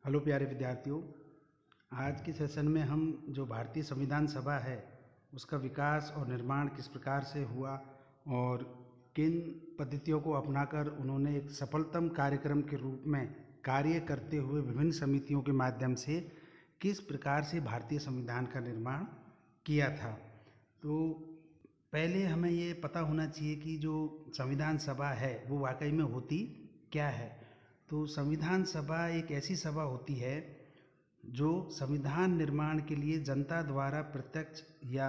Hello प्यारे विद्यार्थियों। आज के सेशन में हम जो भारतीय संविधान सभा है उसका विकास और निर्माण किस प्रकार से हुआ और किन पद्धतियों को अपनाकर उन्होंने एक सफलतम कार्यक्रम के रूप में कार्य करते हुए विभिन्न समितियों के माध्यम से किस प्रकार से भारतीय संविधान का निर्माण किया था। तो पहले हमें ये पता होना चाहिए कि जो संविधान सभा है वो वाकई में होती क्या है। तो संविधान सभा एक ऐसी सभा होती है जो संविधान निर्माण के लिए जनता द्वारा प्रत्यक्ष या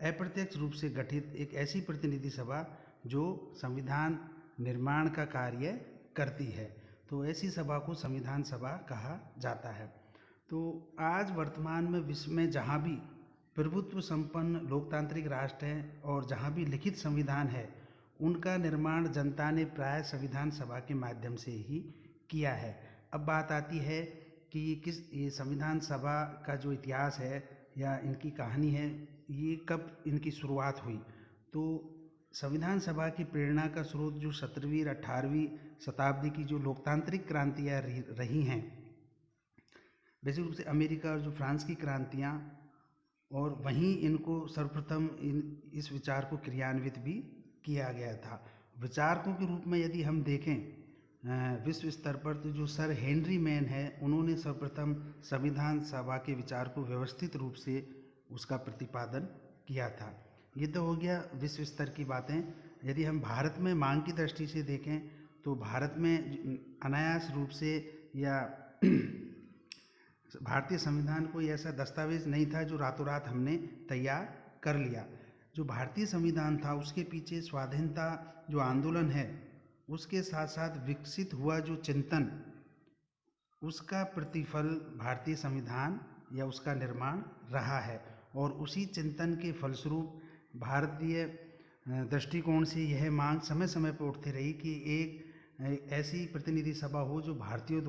अप्रत्यक्ष रूप से गठित एक ऐसी प्रतिनिधि सभा जो संविधान निर्माण का कार्य करती है। तो ऐसी सभा को संविधान सभा कहा जाता है। तो आज वर्तमान में विश्व में जहाँ भी प्रभुत्व संपन्न लोकतांत्रिक राष्ट्र हैं और जहाँ भी लिखित संविधान है उनका निर्माण जनता ने प्राय संविधान सभा के माध्यम से ही किया है। अब बात आती है कि ये संविधान सभा का जो इतिहास है या इनकी कहानी है ये कब इनकी शुरुआत हुई। तो संविधान सभा की प्रेरणा का स्रोत जो 17वीं और 18वीं शताब्दी की जो लोकतांत्रिक क्रांतियाँ रही हैं, विशेष रूप से अमेरिका और जो फ्रांस की क्रांतियाँ, और वहीं इनको सर्वप्रथम इस विचार को क्रियान्वित भी किया गया था। विचारकों के रूप में यदि हम देखें विश्व स्तर पर तो जो सर हेनरी मैन है उन्होंने सर्वप्रथम संविधान सभा के विचार को व्यवस्थित रूप से उसका प्रतिपादन किया था। ये तो हो गया विश्व स्तर की बातें। यदि हम भारत में मांग की दृष्टि से देखें तो भारत में अनायास रूप से या भारतीय संविधान कोई ऐसा दस्तावेज नहीं था जो रातों रात हमने तैयार कर लिया। जो भारतीय संविधान था उसके पीछे स्वाधीनता जो आंदोलन है उसके साथ साथ विकसित हुआ जो चिंतन, उसका प्रतिफल भारतीय संविधान या उसका निर्माण रहा है। और उसी चिंतन के फलस्वरूप भारतीय दृष्टिकोण से यह मांग समय समय पर उठती रही कि एक ऐसी प्रतिनिधि सभा हो जो भारतीयों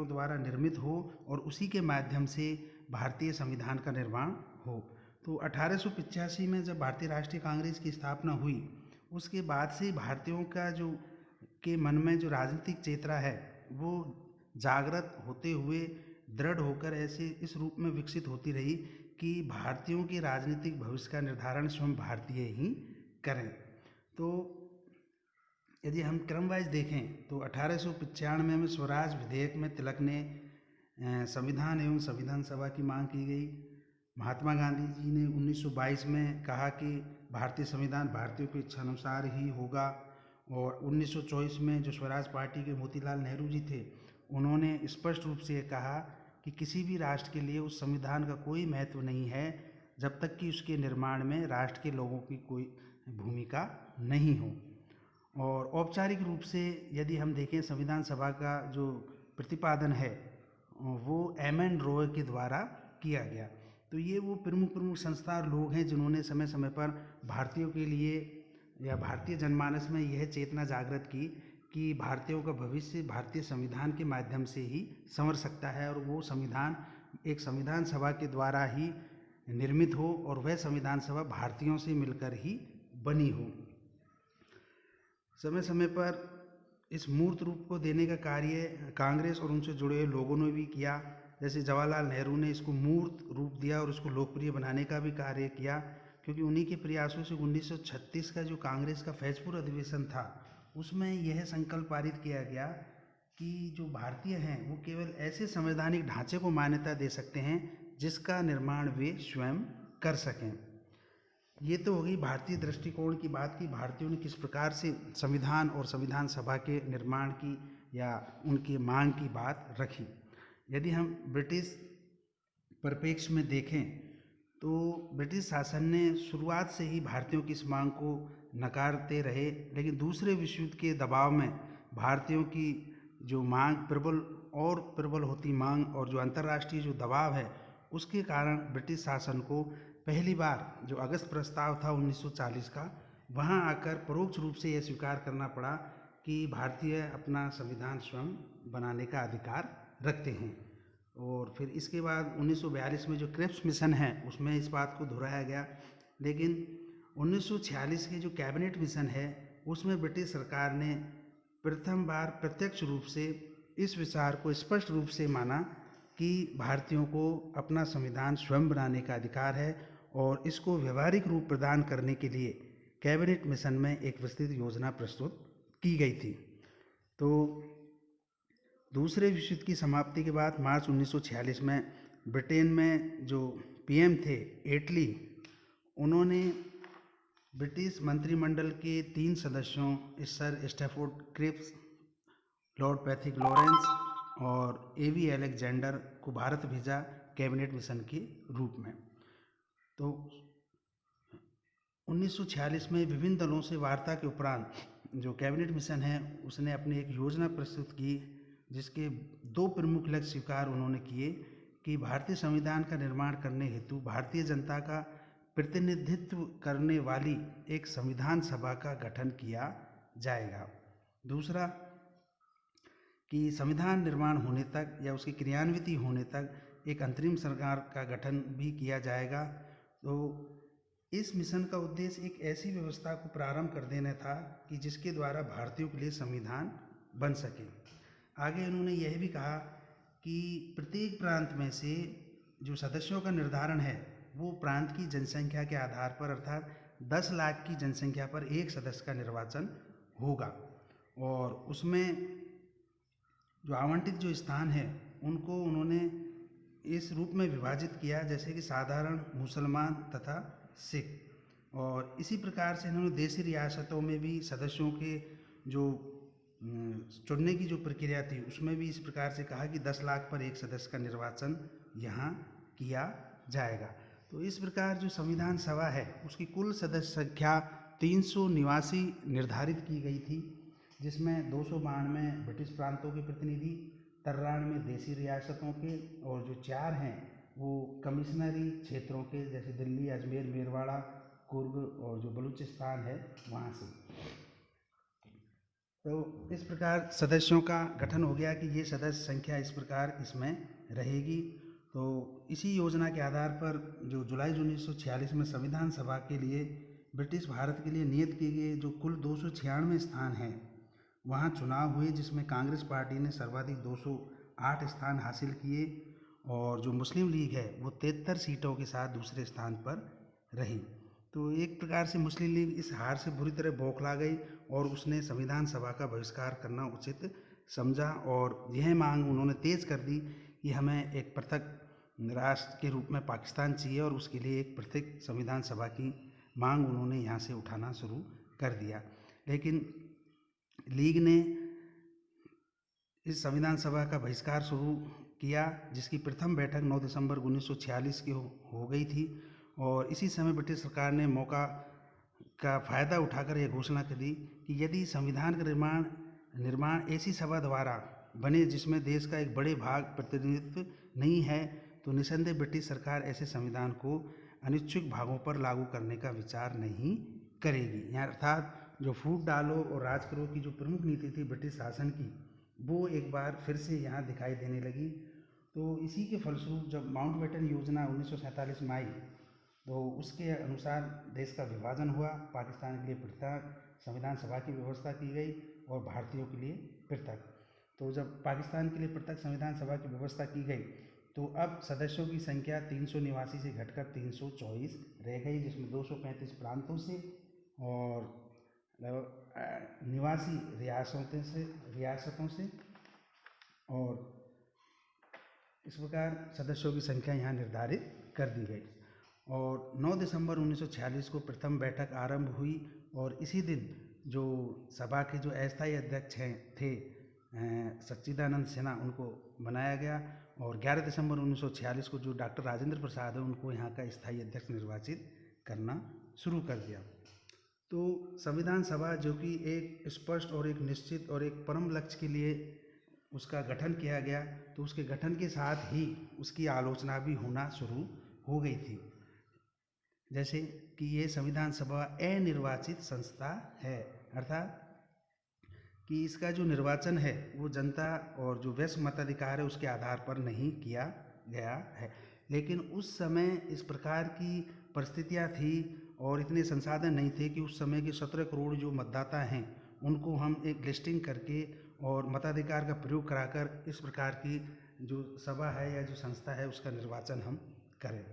द्वारा निर्मित हो और उसी के माध्यम से भारतीय संविधान का निर्माण हो। तो 1885 में जब भारतीय राष्ट्रीय कांग्रेस की स्थापना हुई उसके बाद से भारतीयों का जो के मन में जो राजनीतिक चेतना है वो जागृत होते हुए दृढ़ होकर ऐसे इस रूप में विकसित होती रही कि भारतीयों के राजनीतिक भविष्य का निर्धारण स्वयं भारतीय ही करें। तो यदि हम क्रम वाइज देखें तो 1895 में स्वराज विधेयक में तिलक ने संविधान एवं संविधान सभा की मांग की गई। महात्मा गांधी जी ने 1922 में कहा कि भारतीय संविधान भारतीयों की इच्छानुसार ही होगा। और 1924 में जो स्वराज पार्टी के मोतीलाल नेहरू जी थे उन्होंने स्पष्ट रूप से कहा कि किसी भी राष्ट्र के लिए उस संविधान का कोई महत्व नहीं है जब तक कि उसके निर्माण में राष्ट्र के लोगों की कोई भूमिका नहीं हो। और औपचारिक रूप से यदि हम देखें संविधान सभा का जो प्रतिपादन है वो एम.एन. रॉय के द्वारा किया गया। तो ये वो प्रमुख संस्था लोग हैं जिन्होंने समय समय पर भारतीयों के लिए या भारतीय जनमानस में यह चेतना जागृत की कि भारतीयों का भविष्य भारतीय संविधान के माध्यम से ही संवर सकता है और वो संविधान एक संविधान सभा के द्वारा ही निर्मित हो और वह संविधान सभा भारतीयों से मिलकर ही बनी हो। समय समय पर इस मूर्त रूप को देने का कार्य कांग्रेस और उनसे जुड़े हुए लोगों ने भी किया। जैसे जवाहरलाल नेहरू ने इसको मूर्त रूप दिया और उसको लोकप्रिय बनाने का भी कार्य किया, क्योंकि उन्हीं के प्रयासों से 1936 का जो कांग्रेस का फैजपुर अधिवेशन था उसमें यह संकल्प पारित किया गया कि जो भारतीय हैं वो केवल ऐसे संवैधानिक ढांचे को मान्यता दे सकते हैं जिसका निर्माण वे स्वयं कर सकें। ये तो होगी भारतीय दृष्टिकोण की बात कि भारतीयों ने किस प्रकार से संविधान और संविधान सभा के निर्माण की या उनकी मांग की बात रखी। यदि हम ब्रिटिश परिप्रेक्ष्य में देखें तो ब्रिटिश शासन ने शुरुआत से ही भारतीयों की इस मांग को नकारते रहे, लेकिन दूसरे विश्व युद्ध के दबाव में भारतीयों की जो मांग प्रबल होती मांग और जो अंतर्राष्ट्रीय जो दबाव है उसके कारण ब्रिटिश शासन को पहली बार जो अगस्त प्रस्ताव था 1940 का वहाँ आकर परोक्ष रूप से यह स्वीकार करना पड़ा कि भारतीय अपना संविधान स्वयं बनाने का अधिकार रखते हैं। और फिर इसके बाद 1942 में जो क्रिप्स मिशन है उसमें इस बात को दोहराया गया, लेकिन 1946 के जो कैबिनेट मिशन है उसमें ब्रिटिश सरकार ने प्रथम बार प्रत्यक्ष रूप से इस विचार को स्पष्ट रूप से माना कि भारतीयों को अपना संविधान स्वयं बनाने का अधिकार है और इसको व्यवहारिक रूप प्रदान करने के लिए कैबिनेट मिशन में एक विस्तृत योजना प्रस्तुत की गई थी। तो दूसरे विश्व युद्ध की समाप्ति के बाद मार्च 1946 में ब्रिटेन में जो पीएम थे एटली, उन्होंने ब्रिटिश मंत्रिमंडल के 3 सदस्यों Sir Stafford Cripps, Lord Pethick Lawrence और एवी अलेक्जेंडर को भारत भेजा कैबिनेट मिशन के रूप में। तो 1946 में विभिन्न दलों से वार्ता के उपरांत जो कैबिनेट मिशन है उसने अपनी एक योजना प्रस्तुत की, जिसके 2 प्रमुख लक्ष्य स्वीकार उन्होंने किए कि भारतीय संविधान का निर्माण करने हेतु भारतीय जनता का प्रतिनिधित्व करने वाली एक संविधान सभा का गठन किया जाएगा। दूसरा कि संविधान निर्माण होने तक या उसकी क्रियान्विति होने तक एक अंतरिम सरकार का गठन भी किया जाएगा। तो इस मिशन का उद्देश्य एक ऐसी व्यवस्था को प्रारंभ कर देना था कि जिसके द्वारा भारतीयों के लिए संविधान बन सके। आगे उन्होंने यह भी कहा कि प्रत्येक प्रांत में से जो सदस्यों का निर्धारण है वो प्रांत की जनसंख्या के आधार पर, अर्थात 10 लाख की जनसंख्या पर एक सदस्य का निर्वाचन होगा और उसमें जो आवंटित जो स्थान है उनको उन्होंने इस रूप में विभाजित किया जैसे कि साधारण, मुसलमान तथा सिख। और इसी प्रकार से इन्होंने देशी रियासतों में भी सदस्यों के जो चुनने की जो प्रक्रिया थी उसमें भी इस प्रकार से कहा कि 10 लाख पर एक सदस्य का निर्वाचन यहाँ किया जाएगा। तो इस प्रकार जो संविधान सभा है उसकी कुल सदस्य संख्या 389 निर्धारित की गई थी, जिसमें 292 ब्रिटिश प्रांतों के प्रतिनिधि, 93 देशी रियासतों के और जो 4 हैं वो कमिश्नरी क्षेत्रों के जैसे दिल्ली, अजमेर, मेरवाड़ा, कुर्ग और जो बलूचिस्तान है वहाँ से। तो इस प्रकार सदस्यों का गठन हो गया कि ये सदस्य संख्या इस प्रकार इसमें रहेगी। तो इसी योजना के आधार पर जो जुलाई 1946 में संविधान सभा के लिए ब्रिटिश भारत के लिए नियत किए गए जो कुल 296 स्थान हैं वहाँ चुनाव हुए, जिसमें कांग्रेस पार्टी ने सर्वाधिक 208 स्थान हासिल किए और जो मुस्लिम लीग है वो 73 सीटों के साथ दूसरे स्थान पर रही। तो एक प्रकार से मुस्लिम लीग इस हार से बुरी तरह बौखला गई और उसने संविधान सभा का बहिष्कार करना उचित समझा और यह मांग उन्होंने तेज़ कर दी कि हमें एक पृथक राष्ट्र के रूप में पाकिस्तान चाहिए और उसके लिए एक पृथक संविधान सभा की मांग उन्होंने यहाँ से उठाना शुरू कर दिया। लेकिन लीग ने इस संविधान सभा का बहिष्कार शुरू किया, जिसकी प्रथम बैठक 9 दिसंबर 1946 की हो गई थी और इसी समय ब्रिटिश सरकार ने मौका का फ़ायदा उठाकर यह घोषणा कर दी कि यदि संविधान का निर्माण ऐसी सभा द्वारा बने जिसमें देश का एक बड़े भाग प्रतिनिधित्व नहीं है तो निसंदेह ब्रिटिश सरकार ऐसे संविधान को अनिच्छुक भागों पर लागू करने का विचार नहीं करेगी। यहाँ अर्थात जो फूट डालो और राज करो की जो प्रमुख नीति थी ब्रिटिश शासन की, वो एक बार फिर से यहाँ दिखाई देने लगी। तो इसी के फलस्वरूप जब माउंटबेटन योजना 1947 में आई तो उसके अनुसार देश का विभाजन हुआ, पाकिस्तान के लिए पृथक संविधान सभा की व्यवस्था की गई और भारतीयों के लिए पृथक। तो जब पाकिस्तान के लिए पृथक संविधान सभा की व्यवस्था की गई तो अब सदस्यों की संख्या 389 से घटकर 324 रह गई, जिसमें 235 प्रांतों से और निवासी रियासतों से और इस प्रकार सदस्यों की संख्या यहाँ निर्धारित कर दी गई। और 9 दिसंबर 1946 को प्रथम बैठक आरंभ हुई और इसी दिन जो सभा के जो अस्थायी अध्यक्ष थे सच्चिदानंद सिन्हा, उनको बनाया गया और 11 दिसंबर 1946 को जो डॉक्टर राजेंद्र प्रसाद है उनको यहाँ का स्थायी अध्यक्ष निर्वाचित करना शुरू कर दिया। तो संविधान सभा जो कि एक स्पष्ट और एक निश्चित और एक परम लक्ष्य के लिए उसका गठन किया गया, तो उसके गठन के साथ ही उसकी आलोचना भी होना शुरू हो गई थी, जैसे कि ये संविधान सभा अनिर्वाचित संस्था है, अर्थात कि इसका जो निर्वाचन है वो जनता और जो वैश्य मताधिकार है उसके आधार पर नहीं किया गया है। लेकिन उस समय इस प्रकार की परिस्थितियाँ थी और इतने संसाधन नहीं थे कि उस समय के 17 करोड़ जो मतदाता हैं उनको हम एक लिस्टिंग करके और मताधिकार का प्रयोग कराकर इस प्रकार की जो सभा है या जो संस्था है उसका निर्वाचन हम करें।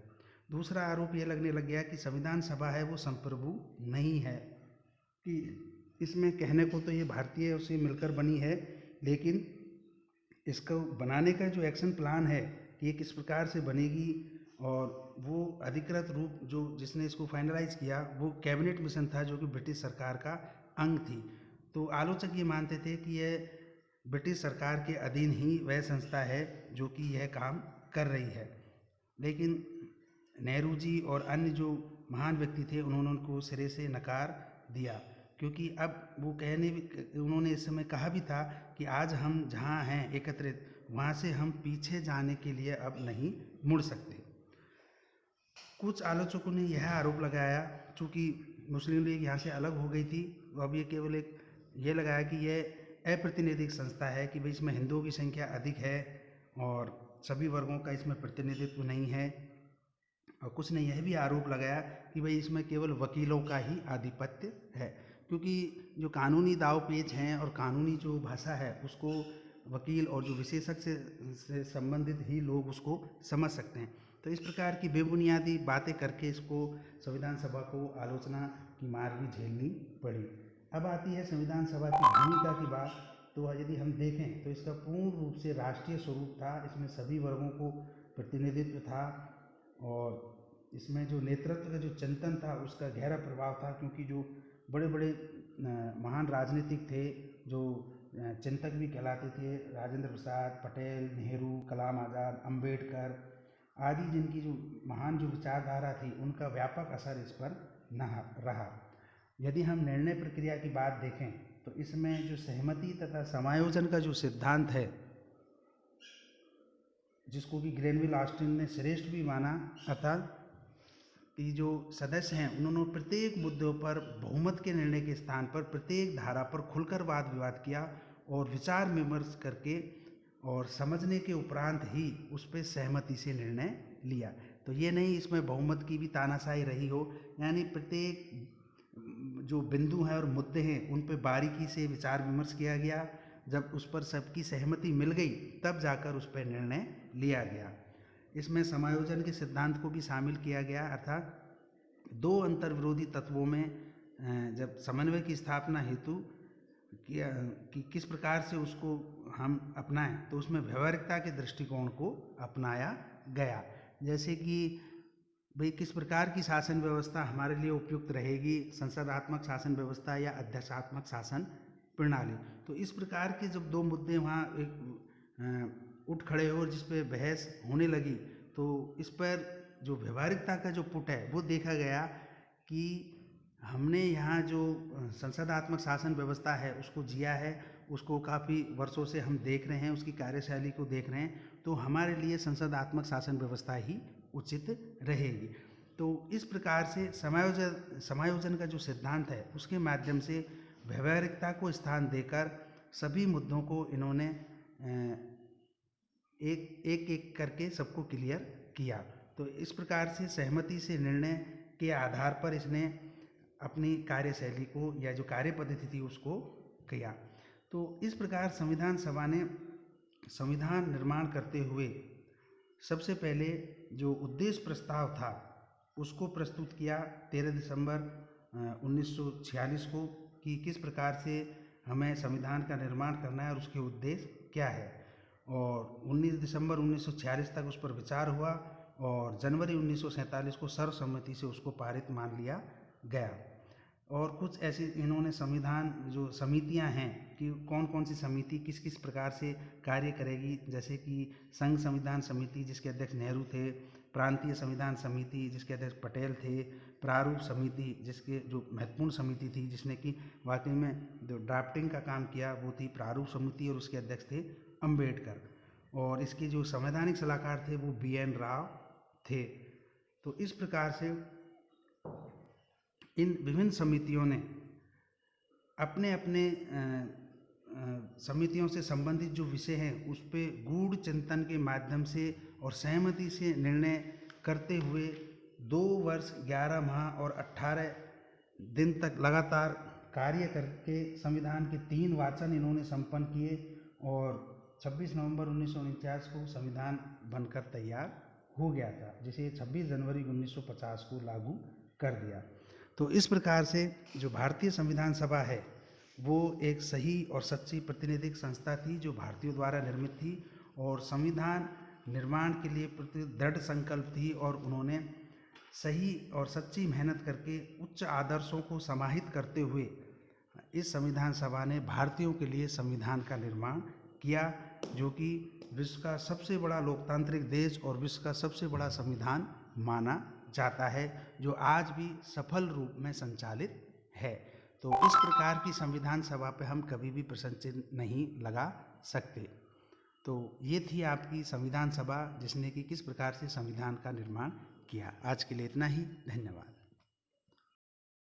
दूसरा आरोप ये लगने लग गया कि संविधान सभा है वो संप्रभु नहीं है, कि इसमें कहने को तो ये भारतीय से मिलकर बनी है, लेकिन इसको बनाने का जो एक्शन प्लान है कि ये किस प्रकार से बनेगी और वो अधिकृत रूप जो जिसने इसको फाइनलाइज किया वो कैबिनेट मिशन था, जो कि ब्रिटिश सरकार का अंग थी। तो आलोचक ये मानते थे कि यह ब्रिटिश सरकार के अधीन ही वह संस्था है जो कि यह काम कर रही है। लेकिन नेहरू जी और अन्य जो महान व्यक्ति थे उन्होंने उनको सिरे से नकार दिया, क्योंकि अब वो उन्होंने इस समय कहा भी था कि आज हम जहाँ हैं एकत्रित, वहाँ से हम पीछे जाने के लिए अब नहीं मुड़ सकते। कुछ आलोचकों ने यह आरोप लगाया, चूँकि मुस्लिम लीग यहाँ से अलग हो गई थी, तो अब ये केवल एक ये लगाया कि यह अप्रातिनिधिक संस्था है, कि भाई इसमें हिंदुओं की संख्या अधिक है और सभी वर्गों का इसमें प्रतिनिधित्व नहीं है। और कुछ ने यह भी आरोप लगाया कि भाई इसमें केवल वकीलों का ही आधिपत्य है, क्योंकि जो कानूनी दाव पेच हैं और कानूनी जो भाषा है उसको वकील और जो विशेषज्ञ से संबंधित ही लोग उसको समझ सकते हैं। तो इस प्रकार की बेबुनियादी बातें करके इसको संविधान सभा को आलोचना की मार भी झेलनी पड़ी। अब आती है संविधान सभा की भूमिका की बात। तो यदि हम देखें तो इसका पूर्ण रूप से राष्ट्रीय स्वरूप था, इसमें सभी वर्गों को प्रतिनिधित्व था और इसमें जो नेतृत्व का जो चिंतन था उसका गहरा प्रभाव था, क्योंकि जो बड़े बड़े महान राजनीतिक थे जो चिंतक भी कहलाते थे, राजेंद्र प्रसाद, पटेल, नेहरू, कलाम आज़ाद, अंबेडकर आदि, जिनकी जो महान जो विचारधारा थी उनका व्यापक असर इस पर रहा। यदि हम निर्णय प्रक्रिया की बात देखें तो इसमें जो सहमति तथा समायोजन का जो सिद्धांत है, जिसको कि ग्रेनविल ऑस्टिन ने श्रेष्ठ भी माना, अर्थात कि जो सदस्य हैं उन्होंने प्रत्येक मुद्दों पर बहुमत के निर्णय के स्थान पर प्रत्येक धारा पर खुलकर वाद विवाद किया और विचार विमर्श करके और समझने के उपरांत ही उस पर सहमति से निर्णय लिया। तो ये नहीं इसमें बहुमत की भी तानाशाही रही हो, यानी प्रत्येक जो बिंदु हैं और मुद्दे हैं उन पर बारीकी से विचार विमर्श किया गया। जब उस पर सबकी सहमति मिल गई तब जाकर उस पर निर्णय लिया गया। इसमें समायोजन के सिद्धांत को भी शामिल किया गया, अर्थात दो अंतर्विरोधी तत्वों में जब समन्वय की स्थापना हेतु कि किस प्रकार से उसको हम अपनाएं, तो उसमें व्यवहारिकता के दृष्टिकोण को अपनाया गया। जैसे कि भाई किस प्रकार की शासन व्यवस्था हमारे लिए उपयुक्त रहेगी, संसदात्मक शासन व्यवस्था या अध्यक्षात्मक शासन प्रणाली। तो इस प्रकार के जब दो मुद्दे वहाँ एक उठ खड़े हो जिस पे बहस होने लगी, तो इस पर जो व्यवहारिकता का जो पुट है वो देखा गया कि हमने यहाँ जो संसदात्मक शासन व्यवस्था है उसको जिया है, उसको काफ़ी वर्षों से हम देख रहे हैं, उसकी कार्यशैली को देख रहे हैं, तो हमारे लिए संसदात्मक शासन व्यवस्था ही उचित रहेगी। तो इस प्रकार से समायोजन का जो सिद्धांत है उसके माध्यम से व्यवहारिकता को स्थान देकर सभी मुद्दों को इन्होंने एक करके सबको क्लियर किया। तो इस प्रकार से सहमति से निर्णय के आधार पर इसने अपनी कार्यशैली को या जो कार्य पद्धति थी उसको किया। तो इस प्रकार संविधान सभा ने संविधान निर्माण करते हुए सबसे पहले जो उद्देश्य प्रस्ताव था उसको प्रस्तुत किया 13 दिसंबर 1946 को, कि किस प्रकार से हमें संविधान का निर्माण करना है और उसके उद्देश्य क्या है। और 19 दिसंबर 1946 तक उस पर विचार हुआ और जनवरी 1947 को सर्वसम्मति से उसको पारित मान लिया गया। और कुछ ऐसी इन्होंने संविधान जो समितियां हैं कि कौन कौन सी समिति किस किस प्रकार से कार्य करेगी, जैसे कि संघ संविधान समिति जिसके अध्यक्ष नेहरू थे, प्रांतीय संविधान समिति जिसके अध्यक्ष पटेल थे, प्रारूप समिति जिसके जो महत्वपूर्ण समिति थी जिसने कि वाकई में जो ड्राफ्टिंग का काम किया वो थी प्रारूप समिति और उसके अध्यक्ष थे अंबेडकर, और इसके जो संवैधानिक सलाहकार थे वो BN राव थे। तो इस प्रकार से इन विभिन्न समितियों ने अपने अपने समितियों से संबंधित जो विषय हैं उस पे गूढ़ चिंतन के माध्यम से और सहमति से निर्णय करते हुए 2 वर्ष 11 माह और 18 दिन तक लगातार कार्य करके संविधान के 3 वाचन इन्होंने संपन्न किए और 26 नवंबर 1949 को संविधान बनकर तैयार हो गया था, जिसे 26 जनवरी 1950 को लागू कर दिया। तो इस प्रकार से जो भारतीय संविधान सभा है वो एक सही और सच्ची प्रतिनिधिक संस्था थी जो भारतीयों द्वारा निर्मित थी और संविधान निर्माण के लिए प्रति दृढ़ संकल्प थी और उन्होंने सही और सच्ची मेहनत करके उच्च आदर्शों को समाहित करते हुए इस संविधान सभा ने भारतीयों के लिए संविधान का निर्माण किया, जो कि विश्व का सबसे बड़ा लोकतांत्रिक देश और विश्व का सबसे बड़ा संविधान माना जाता है, जो आज भी सफल रूप में संचालित है। तो इस प्रकार की संविधान सभा पे हम कभी भी प्रश्न चिन्ह नहीं लगा सकते। तो ये थी आपकी संविधान सभा जिसने कि किस प्रकार से संविधान का निर्माण किया। आज के लिए इतना ही, धन्यवाद।